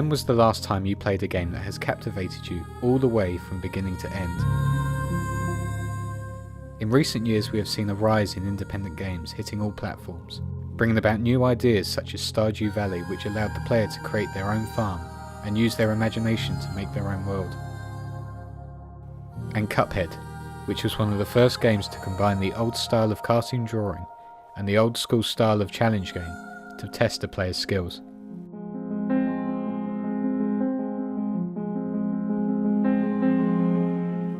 When was the last time you played a game that has captivated you all the way from beginning to end? In recent years we have seen a rise in independent games hitting all platforms, bringing about new ideas such as Stardew Valley, which allowed the player to create their own farm and use their imagination to make their own world. And Cuphead, which was one of the first games to combine the old style of cartoon drawing and the old school style of challenge game to test a player's skills.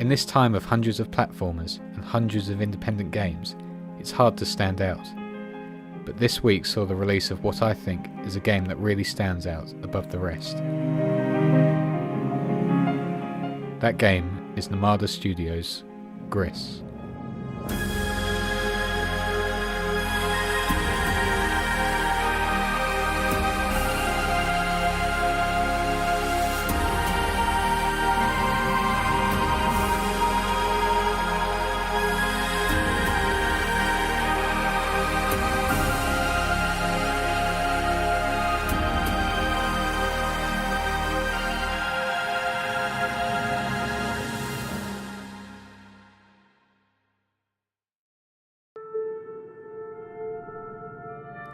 In this time of hundreds of platformers and hundreds of independent games, it's hard to stand out. But this week saw the release of what I think is a game that really stands out above the rest. That game is Nomada Studios' GRIS.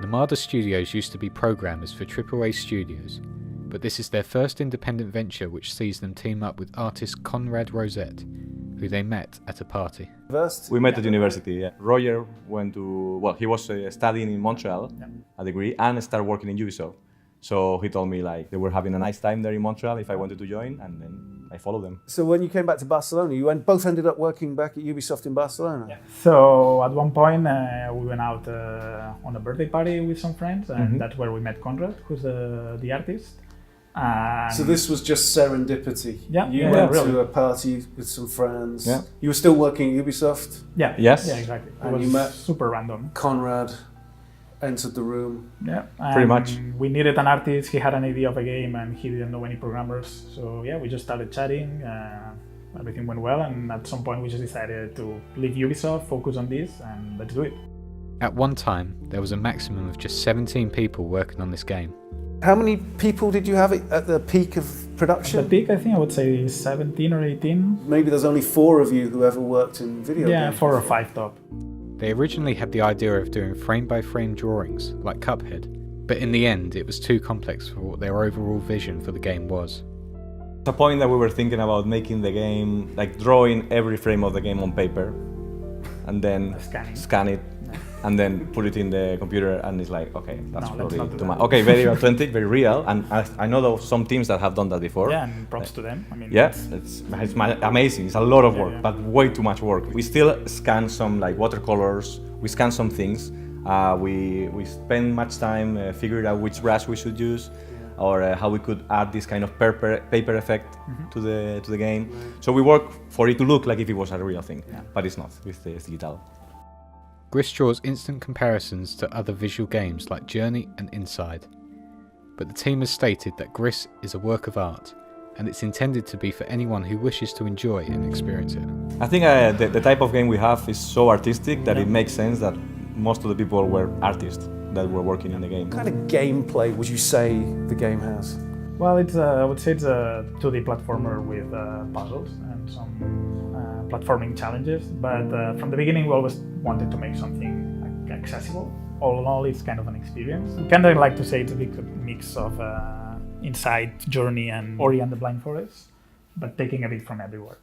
Nomada Studios used to be programmers for AAA studios, but this is their first independent venture which sees them team up with artist Conrad Rosette, who they met at a party. We met at university, yeah. Roger went to, well, he was studying in Montreal, a degree, and started working in Ubisoft. So he told me like they were having a nice time there in Montreal if I wanted to join, and then I followed them. So when you came back to Barcelona, you both ended up working back at Ubisoft in Barcelona? Yeah. So at one point we went out on a birthday party with some friends, and that's where we met Conrad, who's the artist. So this was just serendipity? Yeah. You went to a party with some friends. Yeah. You were still working at Ubisoft? Yeah. Yes. Yeah, exactly. And it was you met super random. Conrad entered the room. Yeah, pretty much. We needed an artist. He had an idea of a game, and he didn't know any programmers. So yeah, we just started chatting. Everything went well, and at some point we just decided to leave Ubisoft, focus on this, and let's do it. At one time, there was a maximum of just 17 people working on this game. How many people did you have at the peak of production? The peak, I think I would say 17 or 18. Maybe there's only 4 of you who ever worked in video games. Yeah, 4 or 5 top. They originally had the idea of doing frame-by-frame drawings, like Cuphead, but in the end it was too complex for what their overall vision for the game was. At a point that we were thinking about making the game, like drawing every frame of the game on paper, and then scan it, and then put it in the computer, and it's like, okay, that's probably too much. Okay, very authentic, very real, and I know some teams that have done that before. Yeah, and props to them. I mean, yeah, it's amazing. It's a lot of work, but way too much work. We still scan some like watercolors. We scan some things. We spend much time figuring out which brush we should use, or how we could add this kind of paper effect to the game. So we work for it to look like if it was a real thing, but it's not. It's digital. GRIS draws instant comparisons to other visual games like Journey and Inside, but the team has stated that GRIS is a work of art, and it's intended to be for anyone who wishes to enjoy and experience it. I think the type of game we have is so artistic that it makes sense that most of the people were artists that were working in the game. What kind of gameplay would you say the game has? Well, I would say it's a 2D platformer with puzzles and some platforming challenges, but from the beginning we always wanted to make something accessible. All in all, it's kind of an experience. We kind of like to say it's a big mix of Inside, Journey, and Ori and the Blind Forest, but taking a bit from everywhere.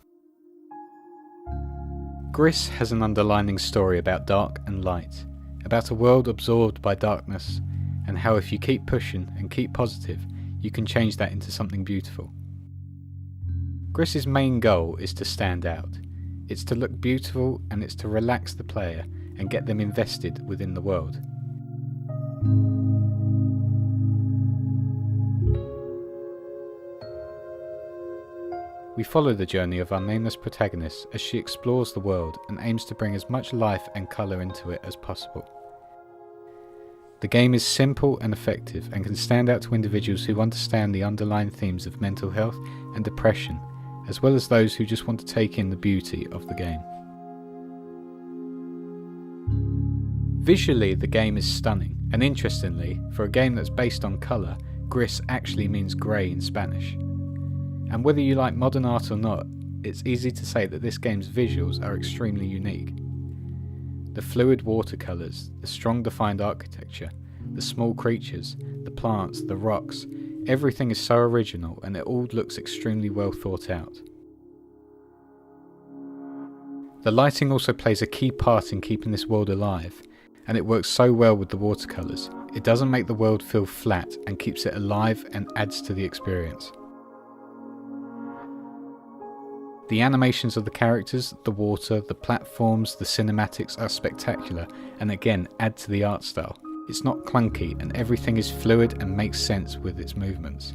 GRIS has an underlining story about dark and light, about a world absorbed by darkness, and how if you keep pushing and keep positive, you can change that into something beautiful. GRIS's main goal is to stand out. It's to look beautiful, and it's to relax the player and get them invested within the world. We follow the journey of our nameless protagonist as she explores the world and aims to bring as much life and colour into it as possible. The game is simple and effective and can stand out to individuals who understand the underlying themes of mental health and depression, as well as those who just want to take in the beauty of the game. Visually, the game is stunning, and interestingly, for a game that's based on colour, GRIS actually means grey in Spanish. And whether you like modern art or not, it's easy to say that this game's visuals are extremely unique. The fluid watercolours, the strong defined architecture, the small creatures, the plants, the rocks, everything is so original and it all looks extremely well thought out. The lighting also plays a key part in keeping this world alive, and it works so well with the watercolours. It doesn't make the world feel flat and keeps it alive and adds to the experience. The animations of the characters, the water, the platforms, the cinematics are spectacular and again add to the art style. It's not clunky and everything is fluid and makes sense with its movements.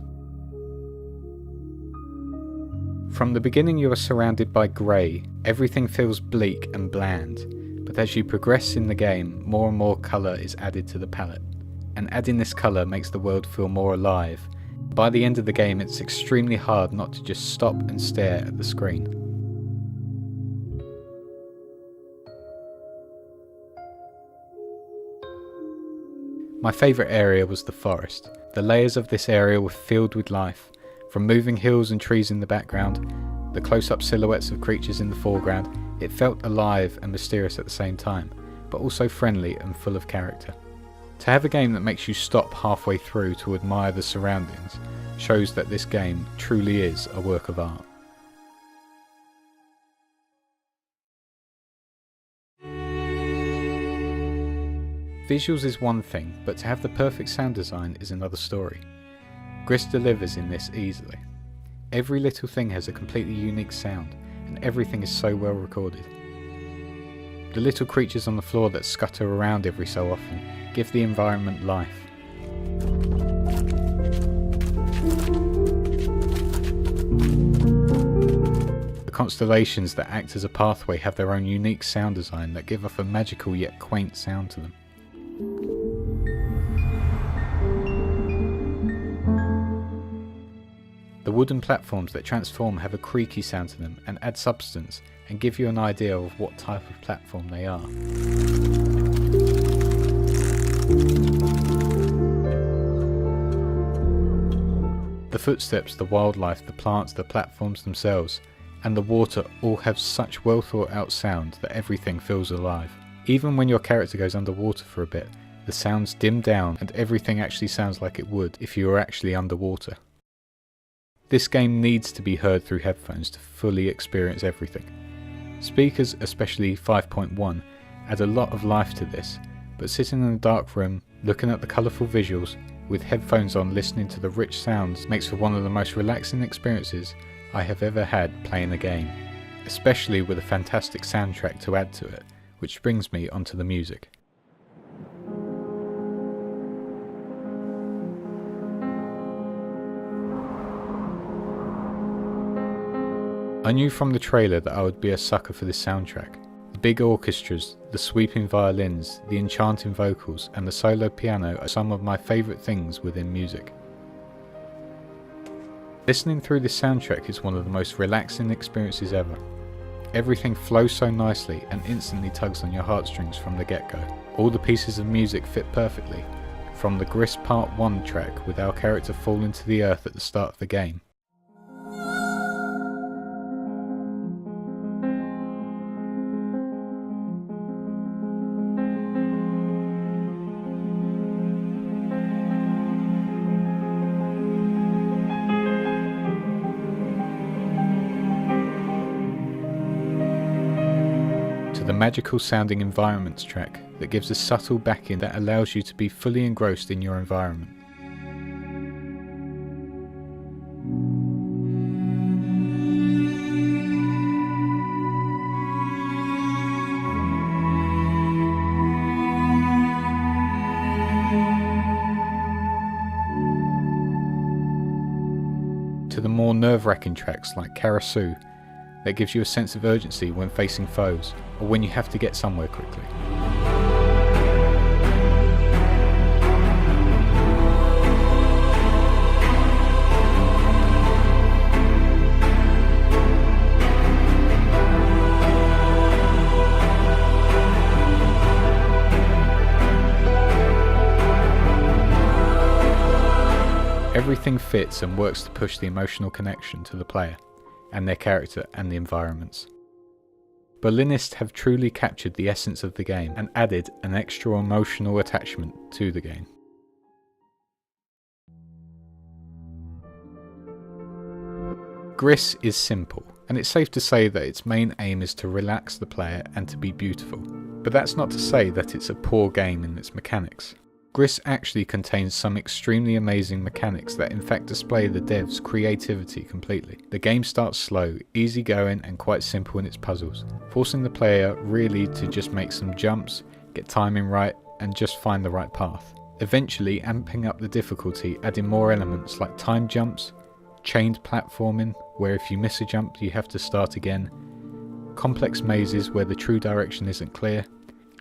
From the beginning you are surrounded by grey, everything feels bleak and bland, but as you progress in the game more and more colour is added to the palette, and adding this colour makes the world feel more alive. By the end of the game it's extremely hard not to just stop and stare at the screen. My favourite area was the forest. The layers of this area were filled with life, from moving hills and trees in the background, the close-up silhouettes of creatures in the foreground. It felt alive and mysterious at the same time, but also friendly and full of character. To have a game that makes you stop halfway through to admire the surroundings shows that this game truly is a work of art. Visuals is one thing, but to have the perfect sound design is another story. GRIS delivers in this easily. Every little thing has a completely unique sound, and everything is so well recorded. The little creatures on the floor that scutter around every so often give the environment life. The constellations that act as a pathway have their own unique sound design that give off a magical yet quaint sound to them. The wooden platforms that transform have a creaky sound to them and add substance and give you an idea of what type of platform they are. The footsteps, the wildlife, the plants, the platforms themselves, and the water all have such well thought out sound that everything feels alive. Even when your character goes underwater for a bit, the sounds dim down and everything actually sounds like it would if you were actually underwater. This game needs to be heard through headphones to fully experience everything. Speakers, especially 5.1, add a lot of life to this, but sitting in a dark room, looking at the colourful visuals, with headphones on listening to the rich sounds makes for one of the most relaxing experiences I have ever had playing a game, especially with a fantastic soundtrack to add to it, which brings me onto the music. I knew from the trailer that I would be a sucker for this soundtrack. The big orchestras, the sweeping violins, the enchanting vocals, and the solo piano are some of my favourite things within music. Listening through this soundtrack is one of the most relaxing experiences ever. Everything flows so nicely and instantly tugs on your heartstrings from the get-go. All the pieces of music fit perfectly, from the GRIS Part 1 track with our character falling to the earth at the start of the game, the magical sounding environments track that gives a subtle backing that allows you to be fully engrossed in your environment. To the more nerve-wracking tracks like Karasu, that gives you a sense of urgency when facing foes, or when you have to get somewhere quickly. everything fits and works to push the emotional connection to the player, and their character and the environments. Berlinists have truly captured the essence of the game and added an extra emotional attachment to the game. GRIS is simple, and it's safe to say that its main aim is to relax the player and to be beautiful. But that's not to say that it's a poor game in its mechanics. GRIS actually contains some extremely amazing mechanics that in fact display the devs' creativity completely. The game starts slow, easygoing and quite simple in its puzzles, forcing the player really to just make some jumps, get timing right and just find the right path. Eventually amping up the difficulty, adding more elements like time jumps, chained platforming where if you miss a jump you have to start again, complex mazes where the true direction isn't clear,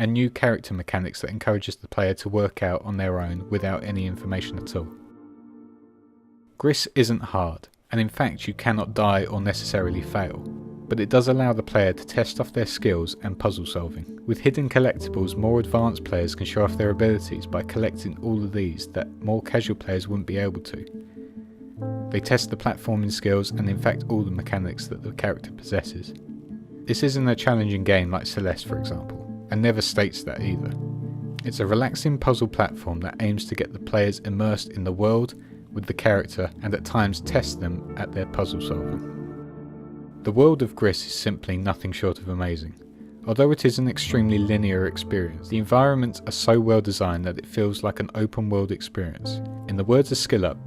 and new character mechanics that encourages the player to work out on their own without any information at all. GRIS isn't hard, and in fact you cannot die or necessarily fail, but it does allow the player to test off their skills and puzzle solving. With hidden collectibles, more advanced players can show off their abilities by collecting all of these that more casual players wouldn't be able to. They test the platforming skills and in fact all the mechanics that the character possesses. This isn't a challenging game like Celeste for example, and never states that either. It's a relaxing puzzle platform that aims to get the players immersed in the world with the character and at times test them at their puzzle solving. The world of GRIS is simply nothing short of amazing. Although it is an extremely linear experience, the environments are so well designed that it feels like an open world experience. In the words of SkillUp,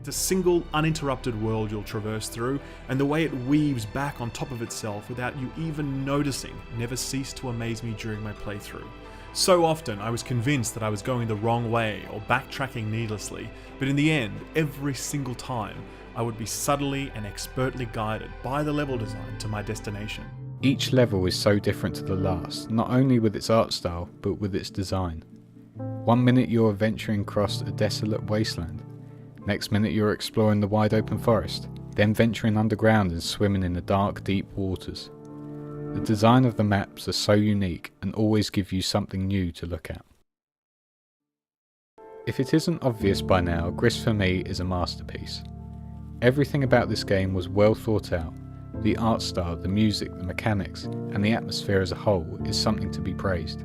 it's a single, uninterrupted world you'll traverse through, and the way it weaves back on top of itself without you even noticing never ceased to amaze me during my playthrough. So often I was convinced that I was going the wrong way or backtracking needlessly, but in the end, every single time, I would be subtly and expertly guided by the level design to my destination. Each level is so different to the last, not only with its art style, but with its design. One minute you're venturing across a desolate wasteland. Next minute you're exploring the wide open forest, then venturing underground and swimming in the dark, deep waters. The design of the maps are so unique and always give you something new to look at. If it isn't obvious by now, GRIS for me is a masterpiece. Everything about this game was well thought out. The art style, the music, the mechanics, and the atmosphere as a whole is something to be praised.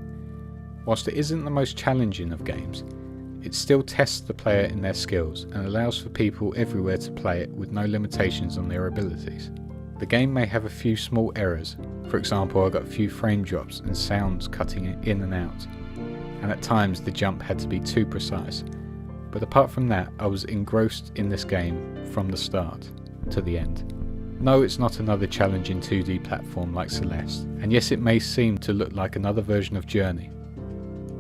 Whilst it isn't the most challenging of games, it still tests the player in their skills and allows for people everywhere to play it with no limitations on their abilities. The game may have a few small errors, for example I got a few frame drops and sounds cutting in and out, and at times the jump had to be too precise, but apart from that I was engrossed in this game from the start to the end. No, it's not another challenging 2D platform like Celeste, and yes it may seem to look like another version of Journey,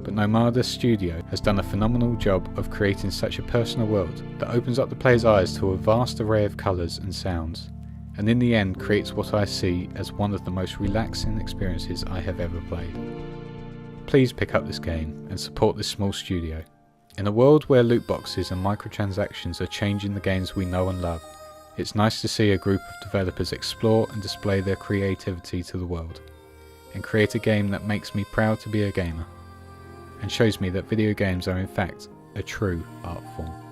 but Nomada Studio has done a phenomenal job of creating such a personal world that opens up the player's eyes to a vast array of colours and sounds, and in the end creates what I see as one of the most relaxing experiences I have ever played. Please pick up this game and support this small studio. In a world where loot boxes and microtransactions are changing the games we know and love, it's nice to see a group of developers explore and display their creativity to the world, and create a game that makes me proud to be a gamer, and shows me that video games are in fact a true art form.